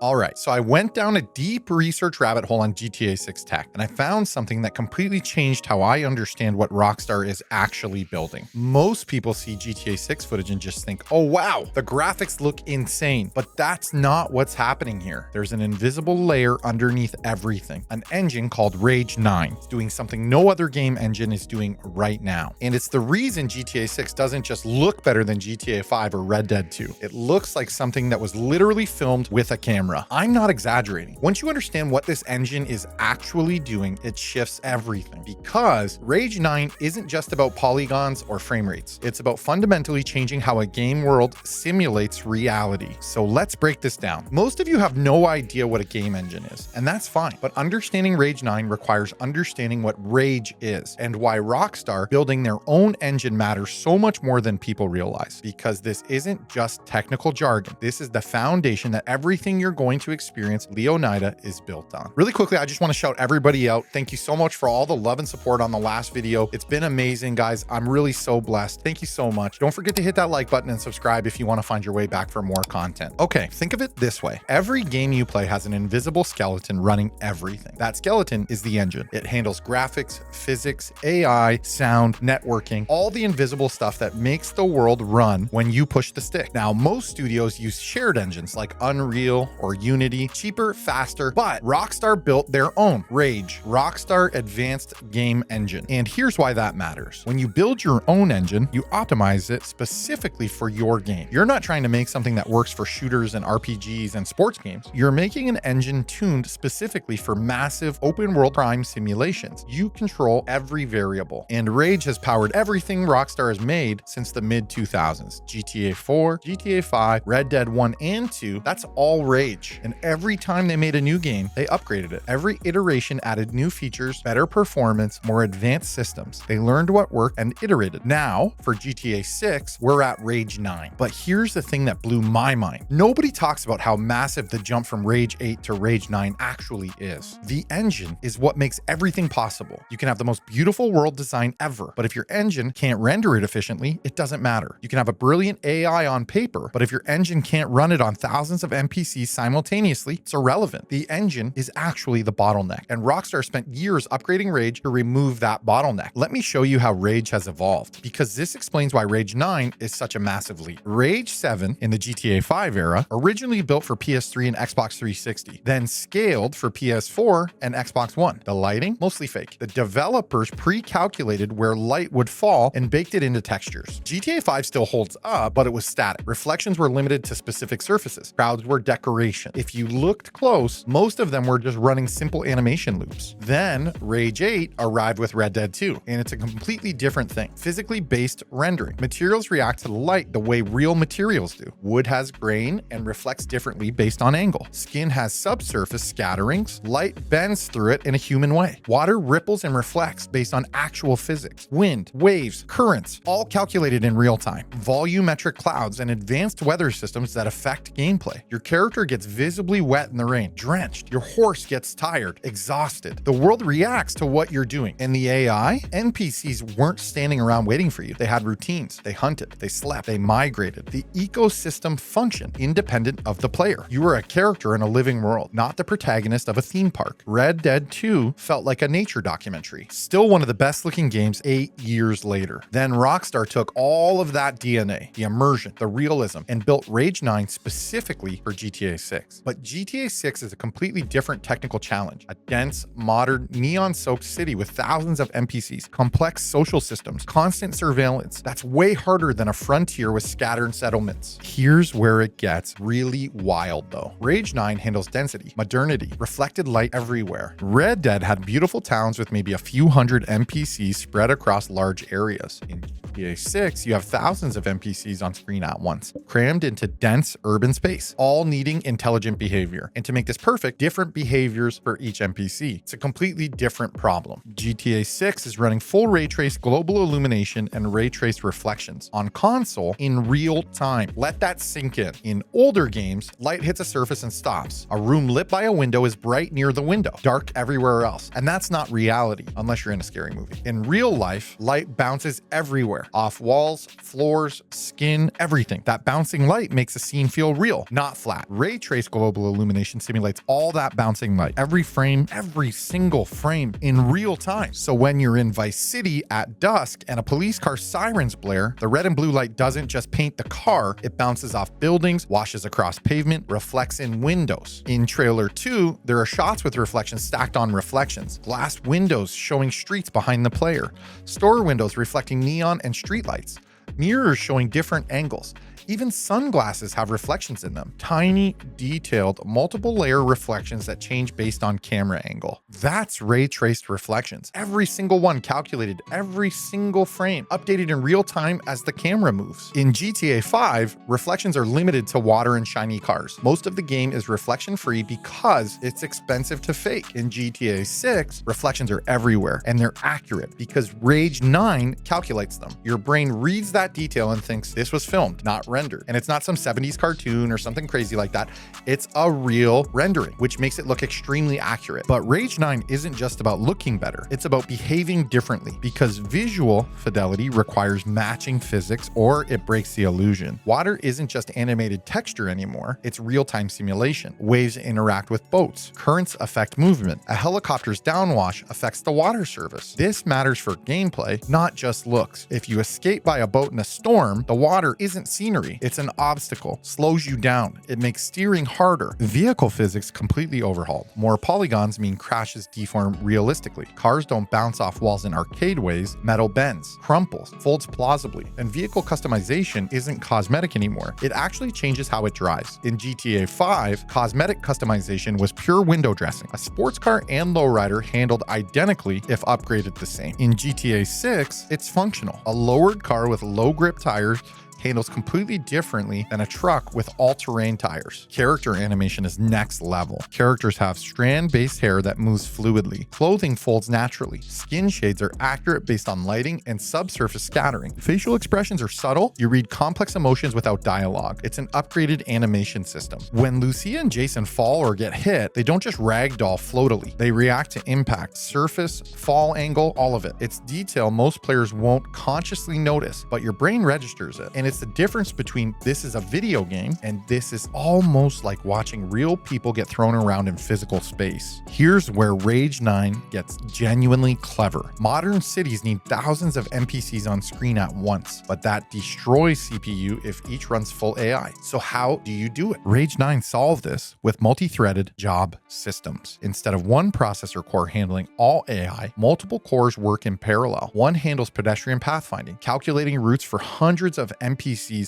All right, so I went down a deep research rabbit hole on GTA 6 tech, and I found something that completely changed how I understand what Rockstar is actually building. Most people see GTA 6 footage and just think, oh wow, the graphics look insane, but that's not what's happening here. There's an invisible layer underneath everything, an engine called Rage 9. It's doing something no other game engine is doing right now. And it's the reason GTA 6 doesn't just look better than GTA 5 or Red Dead 2. It looks like something that was literally filmed with a camera. I'm not exaggerating. Once you understand what this engine is actually doing, it shifts everything, because Rage 9 isn't just about polygons or frame rates. It's about fundamentally changing how a game world simulates reality. So let's break this down. Most of you have no idea what a game engine is, and that's fine. But understanding Rage 9 requires understanding what Rage is and why Rockstar building their own engine matters so much more than people realize, because this isn't just technical jargon. This is the foundation that everything you're going to experience Leonida is built on. Really quickly, I just want to shout everybody out. Thank you so much for all the love and support on the last video. It's been amazing, guys. I'm really so blessed. Thank you so much. Don't forget to hit that like button and subscribe if you want to find your way back for more content. Okay, think of it this way. Every game you play has an invisible skeleton running everything. That skeleton is the engine. It handles graphics, physics, AI, sound, networking, all the invisible stuff that makes the world run when you push the stick. Now, most studios use shared engines like Unreal or Unity, cheaper, faster, but Rockstar built their own, Rage, Rockstar Advanced Game Engine. And here's why that matters. When you build your own engine, you optimize it specifically for your game. You're not trying to make something that works for shooters and RPGs and sports games. You're making an engine tuned specifically for massive open world crime simulations. You control every variable, and Rage has powered everything Rockstar has made since the mid-2000s. GTA 4, GTA 5, Red Dead 1 and 2, that's all Rage. And every time they made a new game, they upgraded it. Every iteration added new features, better performance, more advanced systems. They learned what worked and iterated. Now, for GTA 6, we're at Rage 9. But here's the thing that blew my mind. Nobody talks about how massive the jump from Rage 8 to Rage 9 actually is. The engine is what makes everything possible. You can have the most beautiful world design ever, but if your engine can't render it efficiently, it doesn't matter. You can have a brilliant AI on paper, but if your engine can't run it on thousands of NPCs simultaneously, it's irrelevant. The engine is actually the bottleneck, and Rockstar spent years upgrading Rage to remove that bottleneck. Let me show you how Rage has evolved, because this explains why Rage 9 is such a massive leap. Rage 7 in the GTA 5 era, originally built for PS3 and Xbox 360, then scaled for PS4 and Xbox One. The lighting, mostly fake. The developers pre-calculated where light would fall and baked it into textures. GTA 5 still holds up, but it was static. Reflections were limited to specific surfaces. Crowds were decoration. If you looked close, most of them were just running simple animation loops. Then Rage 8 arrived with Red Dead 2, and it's a completely different thing. Physically based rendering. Materials react to the light the way real materials do. Wood has grain and reflects differently based on angle. Skin has subsurface scatterings. Light bends through it in a human way. Water ripples and reflects based on actual physics. Wind, waves, currents, all calculated in real time. Volumetric clouds and advanced weather systems that affect gameplay. Your character gets visibly wet in the rain, drenched. Your horse gets tired, exhausted. The world reacts to what you're doing. And the AI, NPCs weren't standing around waiting for you. They had routines. They hunted. They slept. They migrated. The ecosystem functioned independent of the player. You were a character in a living world, not the protagonist of a theme park. Red Dead 2 felt like a nature documentary. Still one of the best looking games 8 years later. Then Rockstar took all of that DNA, the immersion, the realism, and built Rage 9 specifically for GTA 6. But GTA 6 is a completely different technical challenge. A dense, modern, neon-soaked city with thousands of NPCs, complex social systems, constant surveillance. That's way harder than a frontier with scattered settlements. Here's where it gets really wild though. Rage 9 handles density, modernity, reflected light everywhere. Red Dead had beautiful towns with maybe a few hundred NPCs spread across large areas. In GTA 6, you have thousands of NPCs on screen at once, crammed into dense urban space, all needing intelligent behavior. And to make this perfect, different behaviors for each NPC. It's a completely different problem. GTA 6 is running full ray trace global illumination and ray trace reflections on console in real time. Let that sink in. In older games, light hits a surface and stops. A room lit by a window is bright near the window, dark everywhere else. And that's not reality, unless you're in a scary movie. In real life, light bounces everywhere. car. Off walls, floors, skin, everything. That bouncing light makes a scene feel real, not flat. Ray trace global illumination simulates all that bouncing light. Every frame, every single frame in real time. So when you're in Vice City at dusk and a police car sirens blare, the red and blue light doesn't just paint the car, it bounces off buildings, washes across pavement, reflects in windows. In trailer 2, there are shots with reflections stacked on reflections. Glass windows showing streets behind the player. Store windows reflecting neon and streetlights. Mirrors showing different angles. Even sunglasses have reflections in them. Tiny, detailed, multiple layer reflections that change based on camera angle. That's ray traced reflections. Every single one calculated, every single frame, updated in real time as the camera moves. In GTA 5, reflections are limited to water and shiny cars. Most of the game is reflection free because it's expensive to fake. In GTA 6, reflections are everywhere and they're accurate because Rage 9 calculates them. Your brain reads that detail and thinks this was filmed, not rendered. And it's not some 70s cartoon or something crazy like that. It's a real rendering, which makes it look extremely accurate. But Rage 9 isn't just about looking better. It's about behaving differently because visual fidelity requires matching physics or it breaks the illusion. Water isn't just animated texture anymore. It's real-time simulation. Waves interact with boats. Currents affect movement. A helicopter's downwash affects the water surface. This matters for gameplay, not just looks. If you escape by a boat in a storm, the water isn't scenery. It's an obstacle, slows you down. It makes steering harder. Vehicle physics completely overhauled. More polygons mean crashes deform realistically. Cars don't bounce off walls in arcade ways. Metal bends, crumples, folds plausibly. And vehicle customization isn't cosmetic anymore. It actually changes how it drives. In GTA 5, cosmetic customization was pure window dressing. A sports car and lowrider handled identically if upgraded the same. In GTA 6, it's functional. A lowered car with low grip tires handles completely differently than a truck with all-terrain tires. Character animation is next level. Characters have strand-based hair that moves fluidly. Clothing folds naturally. Skin shades are accurate based on lighting and subsurface scattering. Facial expressions are subtle. You read complex emotions without dialogue. It's an upgraded animation system. When Lucia and Jason fall or get hit, they don't just ragdoll floatily. They react to impact, surface, fall angle, all of it. It's detail most players won't consciously notice, but your brain registers it. And it's the difference between this is a video game and this is almost like watching real people get thrown around in physical space. Here's where Rage 9 gets genuinely clever. Modern cities need thousands of NPCs on screen at once, but that destroys CPU if each runs full AI. So how do you do it? Rage 9 solved this with multi-threaded job systems. Instead of one processor core handling all AI, multiple cores work in parallel. One handles pedestrian pathfinding, calculating routes for hundreds of NPCs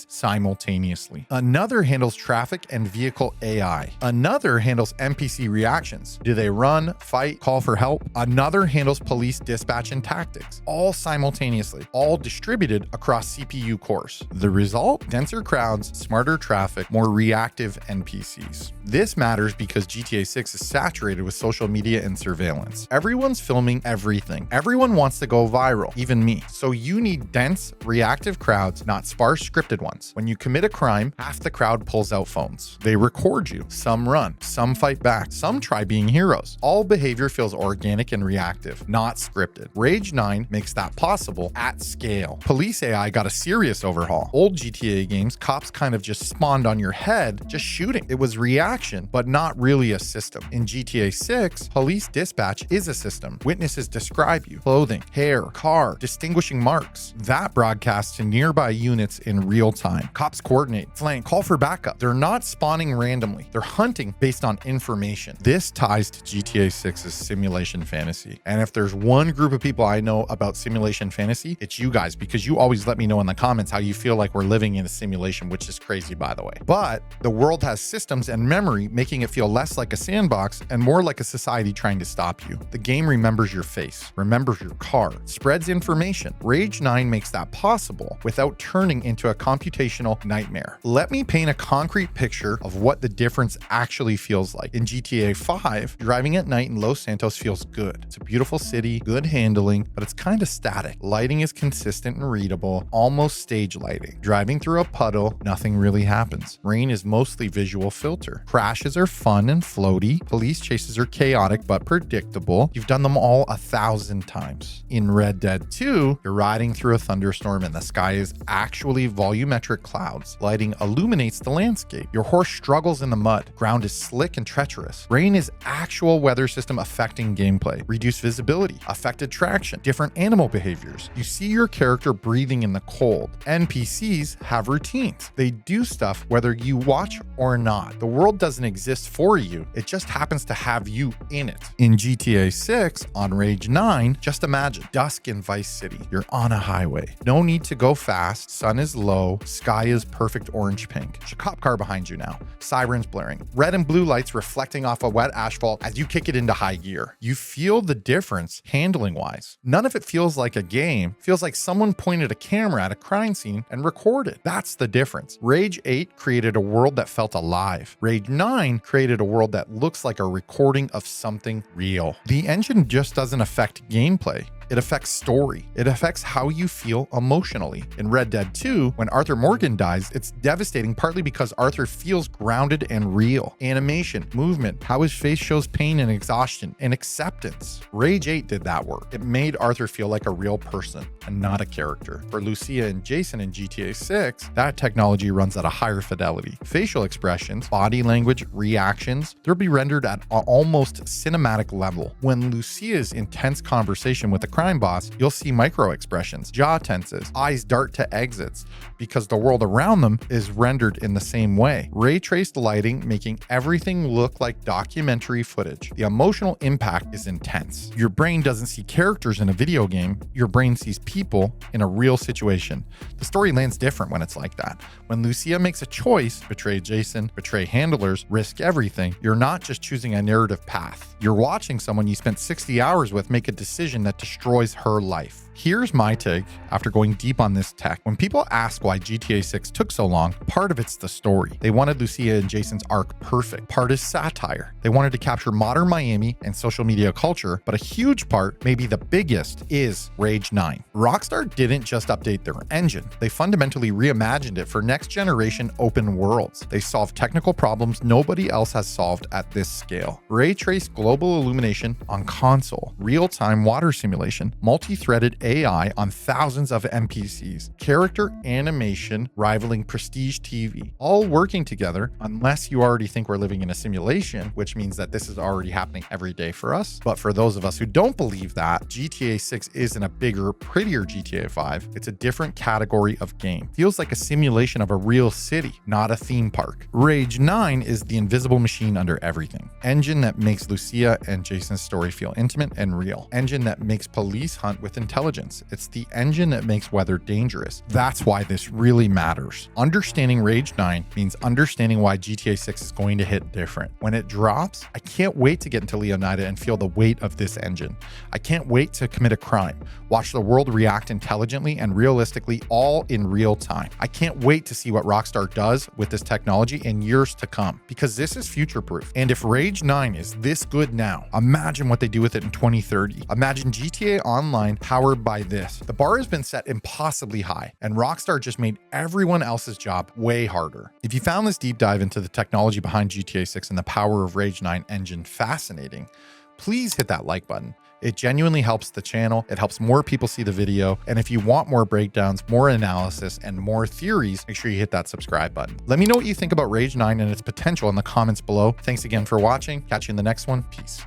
simultaneously. Another handles traffic and vehicle AI. Another handles NPC reactions. Do they run, fight, call for help? Another handles police dispatch and tactics. All simultaneously, all distributed across CPU cores. The result? Denser crowds, smarter traffic, more reactive NPCs. This matters because GTA 6 is saturated with social media and surveillance. Everyone's filming everything. Everyone wants to go viral, even me. So you need dense, reactive crowds, not sparse scripted ones. When you commit a crime, half the crowd pulls out phones. They record you. Some run, some fight back, some try being heroes. All behavior feels organic and reactive, not scripted. Rage 9 makes that possible at scale. Police AI got a serious overhaul. Old GTA games, cops kind of just spawned on your head, just shooting. It was reaction, but not really a system. In GTA 6, police dispatch is a system. Witnesses describe you, clothing, hair, car, distinguishing marks. That broadcasts to nearby units in real time. Cops coordinate, flank, call for backup. They're not spawning randomly. They're hunting based on information. This ties to GTA 6's simulation fantasy. And if there's one group of people I know about simulation fantasy, it's you guys, because you always let me know in the comments how you feel like we're living in a simulation, which is crazy, by the way. But the world has systems and memory, making it feel less like a sandbox and more like a society trying to stop you. The game remembers your face, remembers your car, spreads information. Rage 9 makes that possible without turning into into a computational nightmare. Let me paint a concrete picture of what the difference actually feels like. In GTA 5, driving at night in Los Santos feels good. It's a beautiful city, good handling, but it's kind of static. Lighting is consistent and readable, almost stage lighting. Driving through a puddle, nothing really happens. Rain is mostly visual filter. Crashes are fun and floaty. Police chases are chaotic but predictable. You've done them all 1,000 times. In Red Dead 2, you're riding through a thunderstorm and the sky is actually volumetric clouds. Lighting illuminates the landscape. Your horse struggles in the mud. Ground is slick and treacherous. Rain is actual weather system affecting gameplay. Reduced visibility, affected traction, different animal behaviors. You see your character breathing in the cold. NPCs have routines. They do stuff whether you watch or not. The world doesn't exist for you. It just happens to have you in it. In GTA 6, on Rage 9, just imagine dusk in Vice City. You're on a highway. No need to go fast. Sun is low. Sky is perfect orange pink. There's a cop car behind you now. Sirens blaring. Red and blue lights reflecting off a wet asphalt as you kick it into high gear. You feel the difference handling wise. None of it feels like a game. It feels like someone pointed a camera at a crime scene and recorded. That's the difference. Rage 8 created a world that felt alive. Rage 9 created a world that looks like a recording of something real. The engine just doesn't affect gameplay. It affects story. It affects how you feel emotionally. In Red Dead 2, when Arthur Morgan dies, it's devastating partly because Arthur feels grounded and real. Animation, movement, how his face shows pain and exhaustion, and acceptance. Rage 8 did that work. It made Arthur feel like a real person and not a character. For Lucia and Jason in GTA 6, that technology runs at a higher fidelity. Facial expressions, body language, reactions, they'll be rendered at an almost cinematic level. When Lucia's intense conversation with the crime boss, you'll see micro expressions, jaw tenses, eyes dart to exits, because the world around them is rendered in the same way. Ray traced lighting, making everything look like documentary footage. The emotional impact is intense. Your brain doesn't see characters in a video game, your brain sees people in a real situation. The story lands different when it's like that. When Lucia makes a choice, betray Jason, betray handlers, risk everything, you're not just choosing a narrative path. You're watching someone you spent 60 hours with make a decision that destroys her life. Here's my take after going deep on this tech. When people ask why GTA 6 took so long, part of it's the story. They wanted Lucia and Jason's arc perfect. Part is satire. They wanted to capture modern Miami and social media culture, but a huge part, maybe the biggest, is Rage 9. Rockstar didn't just update their engine. They fundamentally reimagined it for next generation open worlds. They solved technical problems nobody else has solved at this scale. Ray traced global illumination on console, real-time water simulation, multi-threaded AI on thousands of NPCs, character animation rivaling prestige TV, all working together, unless you already think we're living in a simulation, which means that this is already happening every day for us. But for those of us who don't believe that, GTA 6 isn't a bigger, prettier GTA 5. It's a different category of game. Feels like a simulation of a real city, not a theme park. Rage 9 is the invisible machine under everything. Engine that makes Lucia and Jason's story feel intimate and real. Engine that makes police hunt with intelligence. It's the engine that makes weather dangerous. That's why this really matters. Understanding Rage 9 means understanding why GTA 6 is going to hit different. When it drops, I can't wait to get into Leonida and feel the weight of this engine. I can't wait to commit a crime, watch the world react intelligently and realistically all in real time. I can't wait to see what Rockstar does with this technology in years to come, because this is future-proof. And if Rage 9 is this good now, imagine what they do with it in 2030. Imagine GTA Online powered by this. The bar has been set impossibly high, and Rockstar just made everyone else's job way harder. If you found this deep dive into the technology behind GTA 6 and the power of Rage 9 engine fascinating, please hit that like button. It genuinely helps the channel. It helps more people see the video. And if you want more breakdowns, more analysis, and more theories, make sure you hit that subscribe button. Let me know what you think about Rage 9 and its potential in the comments below. Thanks again for watching. Catch you in the next one. Peace.